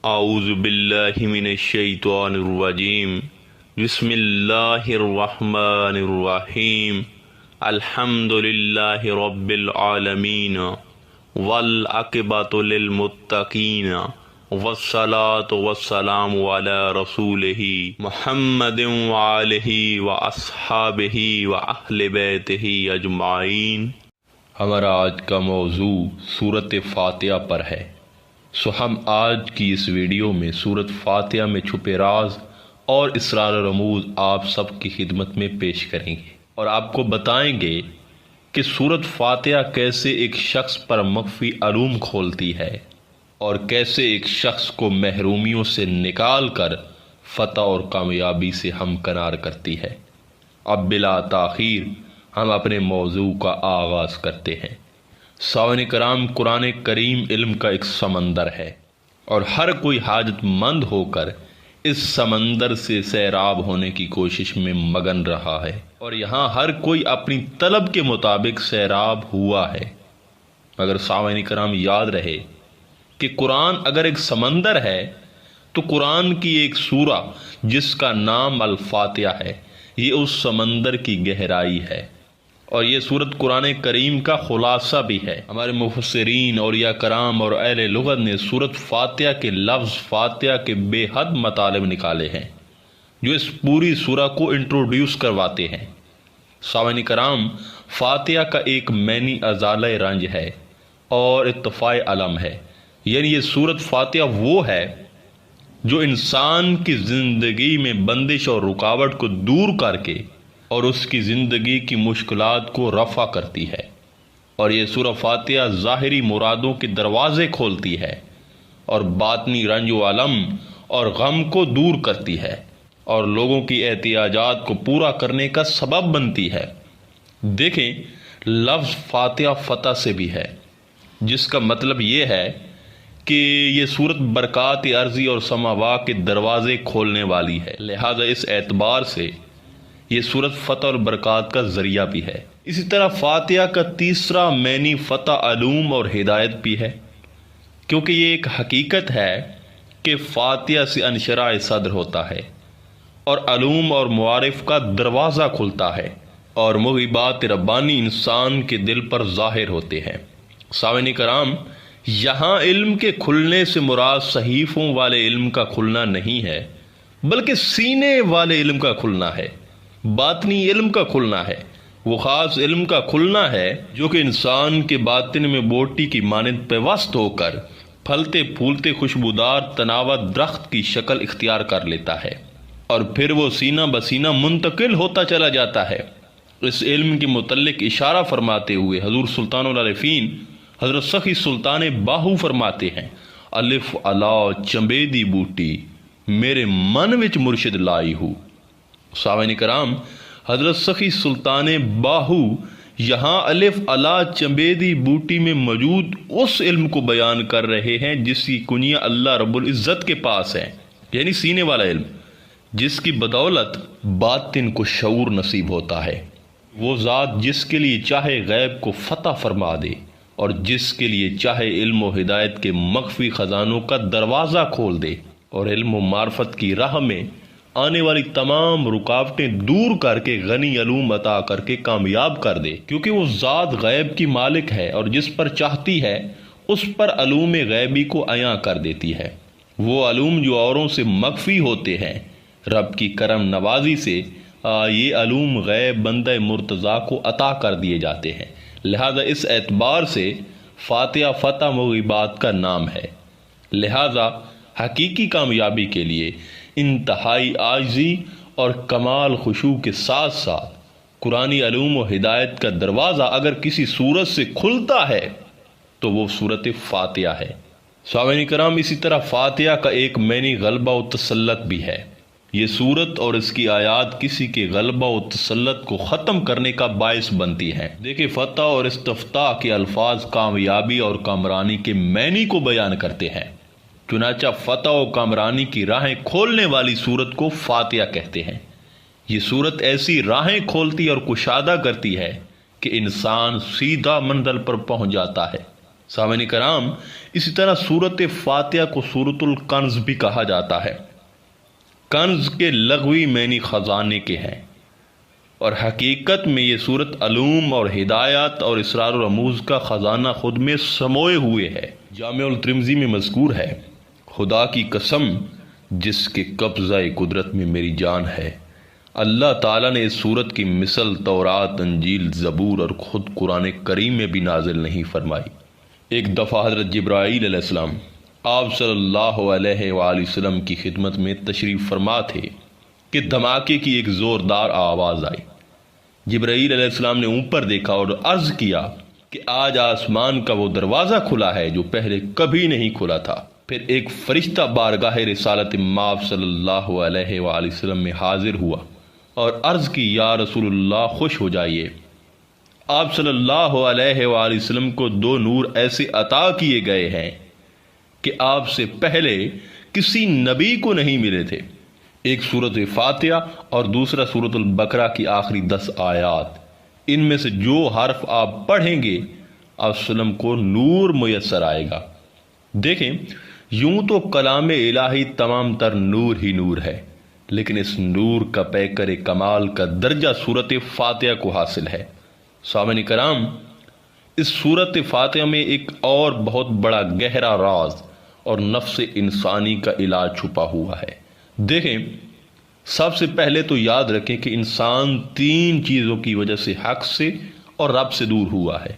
اعوذ باللہ من الشیطان الرجیم بسم اللہ الرحمن الرحیم الحمد للہ رب العالمین والعاقبۃ للمتقین والصلاة والسلام علی رسولہ محمد وآلہ واصحابہ واہل بیتہ اجمعین۔ ہمارا آج کا موضوع سورۃ فاتحہ پر ہے، سو ہم آج کی اس ویڈیو میں سورۃ فاتحہ میں چھپے راز اور اسرار و رموز آپ سب کی خدمت میں پیش کریں گے، اور آپ کو بتائیں گے کہ سورۃ فاتحہ کیسے ایک شخص پر مخفی علوم کھولتی ہے اور کیسے ایک شخص کو محرومیوں سے نکال کر فتح اور کامیابی سے ہمکنار کرتی ہے۔ اب بلا تاخیر ہم اپنے موضوع کا آغاز کرتے ہیں۔ سامعین کرام، قرآن کریم علم کا ایک سمندر ہے اور ہر کوئی حاجت مند ہو کر اس سمندر سے سیراب ہونے کی کوشش میں مگن رہا ہے، اور یہاں ہر کوئی اپنی طلب کے مطابق سیراب ہوا ہے۔ مگر سامعین کرام یاد رہے کہ قرآن اگر ایک سمندر ہے تو قرآن کی ایک سورہ جس کا نام الفاتحہ ہے، یہ اس سمندر کی گہرائی ہے، اور یہ سورت قرآن کریم کا خلاصہ بھی ہے۔ ہمارے مفسرین، اولیاء کرام اور اہل لغت نے سورت فاتحہ کے لفظ فاتحہ کے بے حد مطالب نکالے ہیں جو اس پوری سورہ کو انٹروڈیوس کرواتے ہیں۔ سامعین کرام، فاتحہ کا ایک معنی ازالہ رنج ہے اور اتفاع علم ہے، یعنی یہ سورت فاتحہ وہ ہے جو انسان کی زندگی میں بندش اور رکاوٹ کو دور کر کے اور اس کی زندگی کی مشکلات کو رفع کرتی ہے، اور یہ سورہ فاتحہ ظاہری مرادوں کے دروازے کھولتی ہے اور باطنی رنج و علم اور غم کو دور کرتی ہے اور لوگوں کی احتیاجات کو پورا کرنے کا سبب بنتی ہے۔ دیکھیں، لفظ فاتحہ فتح سے بھی ہے، جس کا مطلب یہ ہے کہ یہ سورت برکات ارضی اور سماوا کے دروازے کھولنے والی ہے، لہذا اس اعتبار سے یہ سورت فتح اور برکات کا ذریعہ بھی ہے۔ اسی طرح فاتحہ کا تیسرا معنی فتح علوم اور ہدایت بھی ہے، کیونکہ یہ ایک حقیقت ہے کہ فاتحہ سے انشراح صدر ہوتا ہے اور علوم اور معارف کا دروازہ کھلتا ہے اور موہبات ربانی انسان کے دل پر ظاہر ہوتے ہیں۔ سامعین کرام، یہاں علم کے کھلنے سے مراد صحیفوں والے علم کا کھلنا نہیں ہے، بلکہ سینے والے علم کا کھلنا ہے، باطنی علم کا کھلنا ہے، وہ خاص علم کا کھلنا ہے جو کہ انسان کے باطن میں بوٹی کی مانند پیوست ہو کر پھلتے پھولتے خوشبودار تناور درخت کی شکل اختیار کر لیتا ہے، اور پھر وہ سینہ بسینہ منتقل ہوتا چلا جاتا ہے۔ اس علم کے متعلق اشارہ فرماتے ہوئے حضور سلطان العارفین حضرت سخی سلطان باہو فرماتے ہیں، الف علا چمبیدی بوٹی میرے من وچ مرشد لائی ہو۔ سامعین کرام، حضرت سخی سلطان باہو یہاں الف علا چمبیدی بوٹی میں موجود اس علم کو بیان کر رہے ہیں جس کی کنیہ اللہ رب العزت کے پاس ہے، یعنی سینے والا علم، جس کی بدولت باطن کو شعور نصیب ہوتا ہے۔ وہ ذات جس کے لیے چاہے غیب کو فتح فرما دے اور جس کے لیے چاہے علم و ہدایت کے مخفی خزانوں کا دروازہ کھول دے اور علم و معرفت کی راہ میں آنے والی تمام رکاوٹیں دور کر کے غنی علوم عطا کر کے کامیاب کر دے، کیونکہ وہ ذات غیب کی مالک ہے اور جس پر چاہتی ہے اس پر علوم غیبی کو عیاں کر دیتی ہے۔ وہ علوم جو اوروں سے مخفی ہوتے ہیں، رب کی کرم نوازی سے یہ علوم غیب بندہ مرتضیٰ کو عطا کر دیے جاتے ہیں، لہذا اس اعتبار سے فاتحہ فتح موہبات کا نام ہے۔ لہذا حقیقی کامیابی کے لیے انتہائی عاجزی اور کمال خشوع کے ساتھ ساتھ قرآنی علوم و ہدایت کا دروازہ اگر کسی سورت سے کھلتا ہے تو وہ سورت فاتحہ ہے۔ سامعین کرام، اسی طرح فاتحہ کا ایک معنی غلبہ و تسلط بھی ہے۔ یہ سورت اور اس کی آیات کسی کے غلبہ و تسلط کو ختم کرنے کا باعث بنتی ہیں۔ دیکھیں، فتح اور استفتاح کے الفاظ کامیابی اور کامرانی کے معنی کو بیان کرتے ہیں، چنانچہ فتح و کامرانی کی راہیں کھولنے والی سورت کو فاتحہ کہتے ہیں۔ یہ سورت ایسی راہیں کھولتی اور کشادہ کرتی ہے کہ انسان سیدھا منزل پر پہنچ جاتا ہے سامعین کرام، اسی طرح سورت فاتحہ کو سورت الکنز بھی کہا جاتا ہے۔ کنز کے لغوی معنی خزانے کے ہیں، اور حقیقت میں یہ سورت علوم اور ہدایات اور اسرار و رموز کا خزانہ خود میں سموئے ہوئے ہے۔ جامع الترمذی میں مذکور ہے، خدا کی قسم جس کے قبضہ قدرت میں میری جان ہے، اللہ تعالیٰ نے اس سورت کی مثل تورات، انجیل، زبور اور خود قرآن کریم میں بھی نازل نہیں فرمائی۔ ایک دفعہ حضرت جبرائیل علیہ السلام آپ صلی اللہ علیہ وآلہ وسلم کی خدمت میں تشریف فرما تھے کہ دھماکے کی ایک زوردار آواز آئی۔ جبرائیل علیہ السلام نے اوپر دیکھا اور عرض کیا کہ آج آسمان کا وہ دروازہ کھلا ہے جو پہلے کبھی نہیں کھلا تھا۔ پھر ایک فرشتہ بارگاہ رسالت مآب صلی اللہ علیہ وآلہ وسلم میں حاضر ہوا اور عرض کی، یا رسول اللہ خوش ہو جائیے، آپ صلی اللہ علیہ وآلہ وسلم کو 2 نور ایسے عطا کیے گئے ہیں کہ آپ سے پہلے کسی نبی کو نہیں ملے تھے، ایک سورت فاتحہ اور دوسرا سورت البقرہ کی آخری 10 آیات۔ ان میں سے جو حرف آپ پڑھیں گے آپ وسلم کو نور میسر آئے گا۔ دیکھیں، یوں تو کلام الہی تمام تر نور ہی نور ہے، لیکن اس نور کا پیکر کمال کا درجہ سورت فاتحہ کو حاصل ہے۔ سامعین کرام، اس سورت فاتحہ میں ایک اور بہت بڑا گہرا راز اور نفس انسانی کا علاج چھپا ہوا ہے۔ دیکھیں، سب سے پہلے تو یاد رکھیں کہ انسان 3 چیزوں کی وجہ سے حق سے اور رب سے دور ہوا ہے: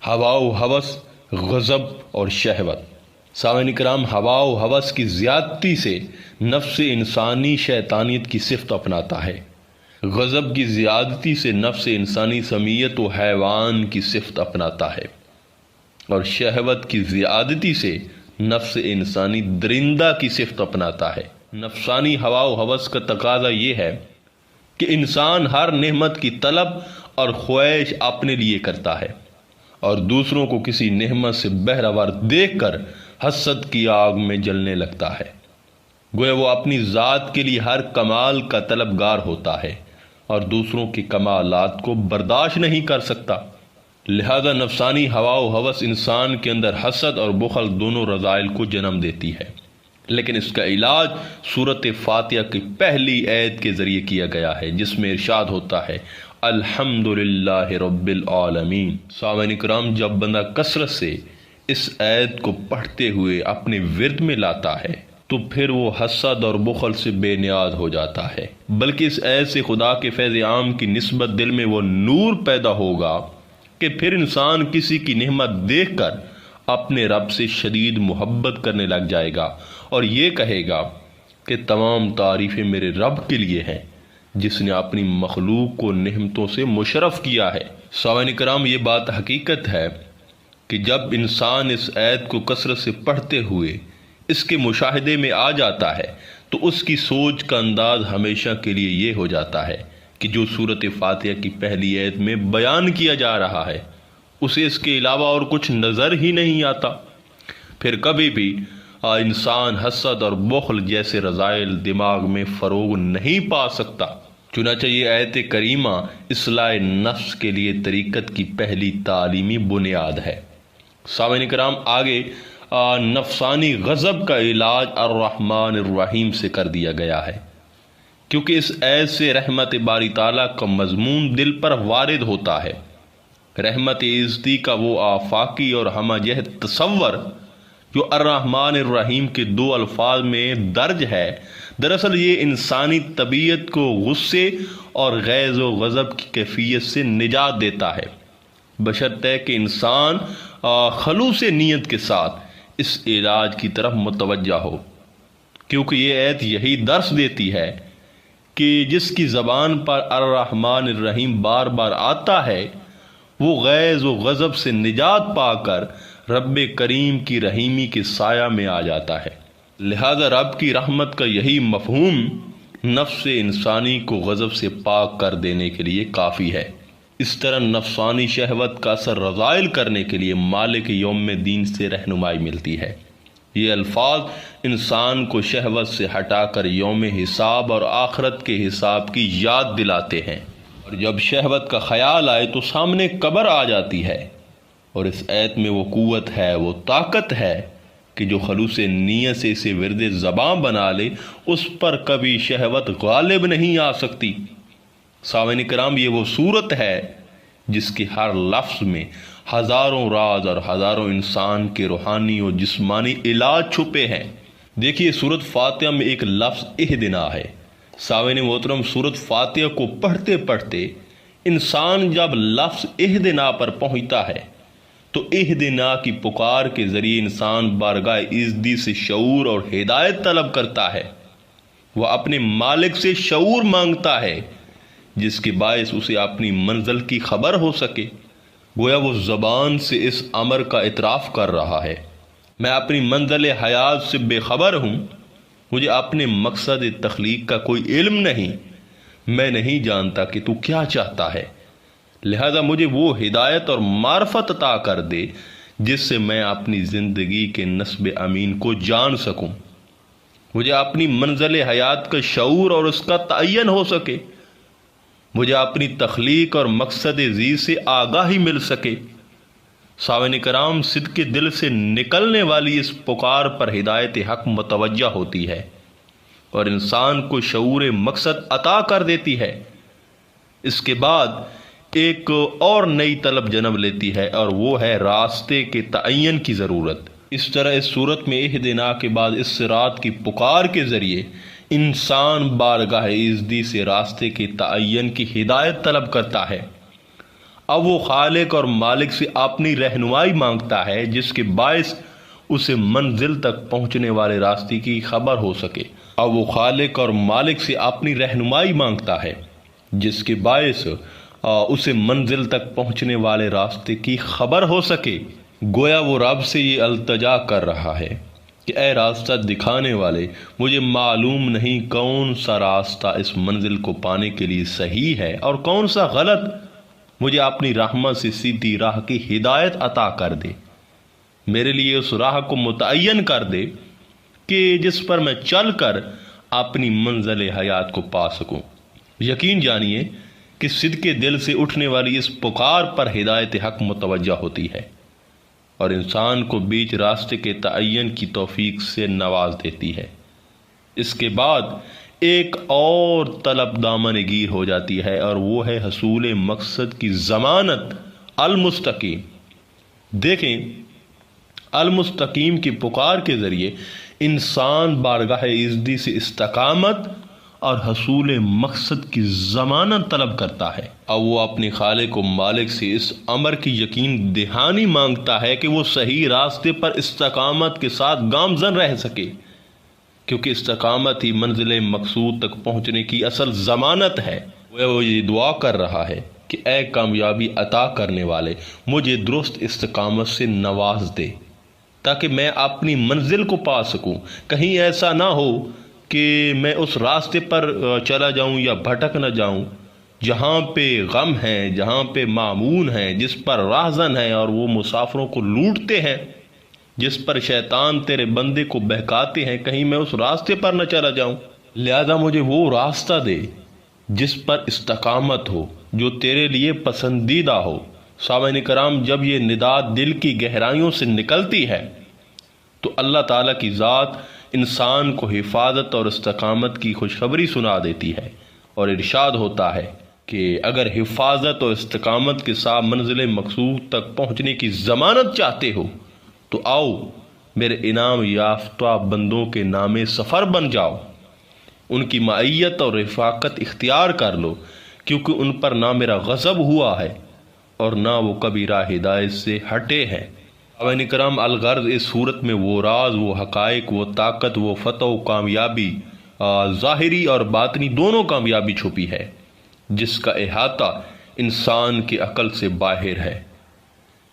ہوا و ہوس، غضب اور شہوت۔ سامعین کرام، ہوا و ہوس کی زیادتی سے نفس انسانی شیطانیت کی صفت اپناتا ہے، غضب کی زیادتی سے نفس انسانی سمیت و حیوان کی صفت اپناتا ہے، اور شہوت کی زیادتی سے نفس انسانی درندہ کی صفت اپناتا ہے۔ نفسانی ہوا و ہوس کا تقاضا یہ ہے کہ انسان ہر نعمت کی طلب اور خواہش اپنے لیے کرتا ہے اور دوسروں کو کسی نعمت سے بہرہور دیکھ کر حسد کی آگ میں جلنے لگتا ہے۔ گویا وہ اپنی ذات کے لیے ہر کمال کا طلبگار ہوتا ہے اور دوسروں کے کمالات کو برداشت نہیں کر سکتا۔ لہذا نفسانی ہوا و ہوس انسان کے اندر حسد اور بخل دونوں رذائل کو جنم دیتی ہے، لیکن اس کا علاج سورت فاتحہ کی پہلی آیت کے ذریعے کیا گیا ہے، جس میں ارشاد ہوتا ہے، الحمدللہ رب العالمین۔ سامعین کرام، جب بندہ کثرت سے اس آیت کو پڑھتے ہوئے اپنے ورد میں لاتا ہے تو پھر وہ حسد اور بخل سے بے نیاز ہو جاتا ہے، بلکہ اس آیت سے خدا کے فیض عام کی نسبت دل میں وہ نور پیدا ہوگا کہ پھر انسان کسی کی نعمت دیکھ کر اپنے رب سے شدید محبت کرنے لگ جائے گا اور یہ کہے گا کہ تمام تعریفیں میرے رب کے لیے ہیں جس نے اپنی مخلوق کو نعمتوں سے مشرف کیا ہے۔ سامعین کرام، یہ بات حقیقت ہے کہ جب انسان اس آیت کو کثرت سے پڑھتے ہوئے اس کے مشاہدے میں آ جاتا ہے تو اس کی سوچ کا انداز ہمیشہ کے لیے یہ ہو جاتا ہے کہ جو سورت فاتحہ کی پہلی آیت میں بیان کیا جا رہا ہے اسے اس کے علاوہ اور کچھ نظر ہی نہیں آتا۔ پھر کبھی بھی انسان حسد اور بخل جیسے رذائل دماغ میں فروغ نہیں پا سکتا۔ چنانچہ یہ آیت کریمہ اصلاح نفس کے لیے طریقت کی پہلی تعلیمی بنیاد ہے۔ سامعین کرام، آگے نفسانی غضب کا علاج الرحمن الرحیم سے کر دیا گیا ہے، کیونکہ اس آیت سے رحمت باری تعالیٰ کا مضمون دل پر وارد ہوتا ہے۔ رحمت عزتی کا وہ آفاقی اور ہمہ جہت تصور جو الرحمن الرحیم کے 2 الفاظ میں درج ہے، دراصل یہ انسانی طبیعت کو غصے اور غیظ و غضب کی کیفیت سے نجات دیتا ہے، بشرطے کہ انسان خلوص نیت کے ساتھ اس علاج کی طرف متوجہ ہو، کیونکہ یہ آیت یہی درس دیتی ہے کہ جس کی زبان پر الرحمن الرحیم بار بار آتا ہے وہ غیظ و غضب سے نجات پا کر رب کریم کی رحیمی کے سایہ میں آ جاتا ہے۔ لہذا رب کی رحمت کا یہی مفہوم نفس انسانی کو غضب سے پاک کر دینے کے لیے کافی ہے۔ اس طرح نفسانی شہوت کا اثر رذائل کرنے کے لیے مالک یوم دین سے رہنمائی ملتی ہے۔ یہ الفاظ انسان کو شہوت سے ہٹا کر یوم حساب اور آخرت کے حساب کی یاد دلاتے ہیں، اور جب شہوت کا خیال آئے تو سامنے قبر آ جاتی ہے اور اس ایت میں وہ قوت ہے، وہ طاقت ہے کہ جو خلوص نیت سے اسے ورد زبان بنا لے اس پر کبھی شہوت غالب نہیں آ سکتی۔ سامعین کرام، یہ وہ صورت ہے جس کے ہر لفظ میں ہزاروں راز اور ہزاروں انسان کے روحانی اور جسمانی علاج چھپے ہیں۔ دیکھیے، سورۃ فاتحہ میں ایک لفظ اہدنا ہے۔ سامعین محترم، سورۃ فاتحہ کو پڑھتے پڑھتے انسان جب لفظ اہدنا پر پہنچتا ہے تو اہدنا کی پکار کے ذریعے انسان بارگاہ عزتی سے شعور اور ہدایت طلب کرتا ہے۔ وہ اپنے مالک سے شعور مانگتا ہے جس کے باعث اسے اپنی منزل کی خبر ہو سکے۔ گویا وہ زبان سے اس امر کا اعتراف کر رہا ہے، میں اپنی منزل حیات سے بے خبر ہوں، مجھے اپنے مقصد تخلیق کا کوئی علم نہیں، میں نہیں جانتا کہ تو کیا چاہتا ہے، لہذا مجھے وہ ہدایت اور معرفت عطا کر دے جس سے میں اپنی زندگی کے نصب امین کو جان سکوں، مجھے اپنی منزل حیات کا شعور اور اس کا تعین ہو سکے، مجھے اپنی تخلیق اور مقصد زی سے آگاہی مل سکے۔ سامعین کرام، صدق دل سے نکلنے والی اس پکار پر ہدایت حق متوجہ ہوتی ہے اور انسان کو شعور مقصد عطا کر دیتی ہے۔ اس کے بعد ایک اور نئی طلب جنم لیتی ہے اور وہ ہے راستے کے تعین کی ضرورت۔ اس طرح اس صورت میں اہدنا کے بعد اس صراط کی پکار کے ذریعے انسان بارگاہ عزتی سے راستے کے تعین کی ہدایت طلب کرتا ہے۔ اب وہ خالق اور مالک سے اپنی رہنمائی مانگتا ہے جس کے باعث اسے منزل تک پہنچنے والے راستے کی خبر ہو سکے۔ اب وہ خالق اور مالک سے اپنی رہنمائی مانگتا ہے جس کے باعث اسے منزل تک پہنچنے والے راستے کی خبر ہو سکے۔ گویا وہ رب سے یہ التجا کر رہا ہے کہ اے راستہ دکھانے والے، مجھے معلوم نہیں کون سا راستہ اس منزل کو پانے کے لیے صحیح ہے اور کون سا غلط، مجھے اپنی رحمت سے سیدھی راہ کی ہدایت عطا کر دے، میرے لیے اس راہ کو متعین کر دے کہ جس پر میں چل کر اپنی منزل حیات کو پا سکوں۔ یقین جانیے کہ صدق دل سے اٹھنے والی اس پکار پر ہدایت حق متوجہ ہوتی ہے اور انسان کو بیچ راستے کے تعین کی توفیق سے نواز دیتی ہے۔ اس کے بعد ایک اور طلب دامن گیر ہو جاتی ہے اور وہ ہے حصول مقصد کی ضمانت، المستقیم۔ دیکھیں، المستقیم کی پکار کے ذریعے انسان بارگاہ عزتی سے استقامت اور حصول مقصد کی ضمانت طلب کرتا ہے۔ اب وہ اپنے خالق و مالک سے اس امر کی یقین دہانی مانگتا ہے کہ وہ صحیح راستے پر استقامت کے ساتھ گامزن رہ سکے، کیونکہ استقامت ہی منزل مقصود تک پہنچنے کی اصل ضمانت ہے۔ وہ یہ دعا کر رہا ہے کہ اے کامیابی عطا کرنے والے، مجھے درست استقامت سے نواز دے تاکہ میں اپنی منزل کو پا سکوں۔ کہیں ایسا نہ ہو کہ میں اس راستے پر چلا جاؤں یا بھٹک نہ جاؤں جہاں پہ غم ہیں، جہاں پہ معمون ہیں، جس پر راہزن ہیں اور وہ مسافروں کو لوٹتے ہیں، جس پر شیطان تیرے بندے کو بہکاتے ہیں، کہیں میں اس راستے پر نہ چلا جاؤں۔ لہذا مجھے وہ راستہ دے جس پر استقامت ہو، جو تیرے لیے پسندیدہ ہو۔ سامعین کرام، جب یہ ندا دل کی گہرائیوں سے نکلتی ہے تو اللہ تعالیٰ کی ذات انسان کو حفاظت اور استقامت کی خوشخبری سنا دیتی ہے اور ارشاد ہوتا ہے کہ اگر حفاظت اور استقامت کے ساتھ منزل مقصود تک پہنچنے کی ضمانت چاہتے ہو تو آؤ میرے انعام یافتہ بندوں کے نام سفر بن جاؤ، ان کی معیت اور رفاقت اختیار کر لو، کیونکہ ان پر نہ میرا غضب ہوا ہے اور نہ وہ کبھی راہ ہدایت سے ہٹے ہیں۔ سامعین کرام، الغرض اس صورت میں وہ راز، وہ حقائق، وہ طاقت، وہ فتح و کامیابی، ظاہری اور باطنی دونوں کامیابی چھپی ہے جس کا احاطہ انسان کی عقل سے باہر ہے۔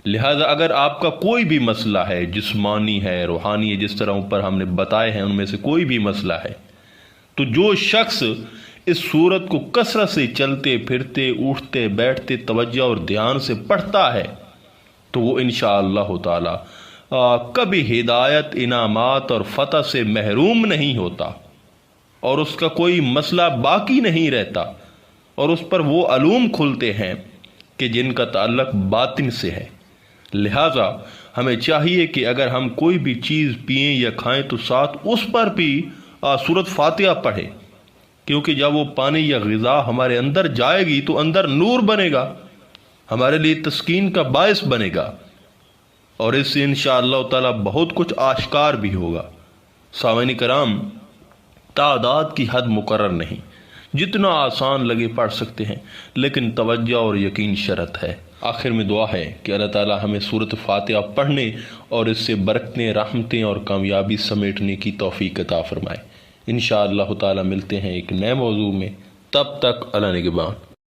لہذا اگر آپ کا کوئی بھی مسئلہ ہے، جسمانی ہے، روحانی ہے، جس طرح اوپر ہم نے بتائے ہیں ان میں سے کوئی بھی مسئلہ ہے، تو جو شخص اس صورت کو کثرت سے چلتے پھرتے اٹھتے بیٹھتے توجہ اور دھیان سے پڑھتا ہے تو وہ انشاءاللہ تعالی کبھی ہدایت، انعامات اور فتح سے محروم نہیں ہوتا اور اس کا کوئی مسئلہ باقی نہیں رہتا اور اس پر وہ علوم کھلتے ہیں کہ جن کا تعلق باطن سے ہے۔ لہٰذا ہمیں چاہیے کہ اگر ہم کوئی بھی چیز پئیں یا کھائیں تو ساتھ اس پر بھی سورۃ فاتحہ پڑھیں، کیونکہ جب وہ پانی یا غذا ہمارے اندر جائے گی تو اندر نور بنے گا، ہمارے لیے تسکین کا باعث بنے گا، اور اس سے انشاءاللہ تعالی بہت کچھ آشکار بھی ہوگا۔ سامعین کرام، تعداد کی حد مقرر نہیں، جتنا آسان لگے پڑھ سکتے ہیں، لیکن توجہ اور یقین شرط ہے۔ آخر میں دعا ہے کہ اللہ تعالی ہمیں سورۃ فاتحہ پڑھنے اور اس سے برکتیں، رحمتیں اور کامیابی سمیٹنے کی توفیق عطا فرمائے۔ انشاءاللہ تعالی ملتے ہیں ایک نئے موضوع میں، تب تک اللہ نگہبان۔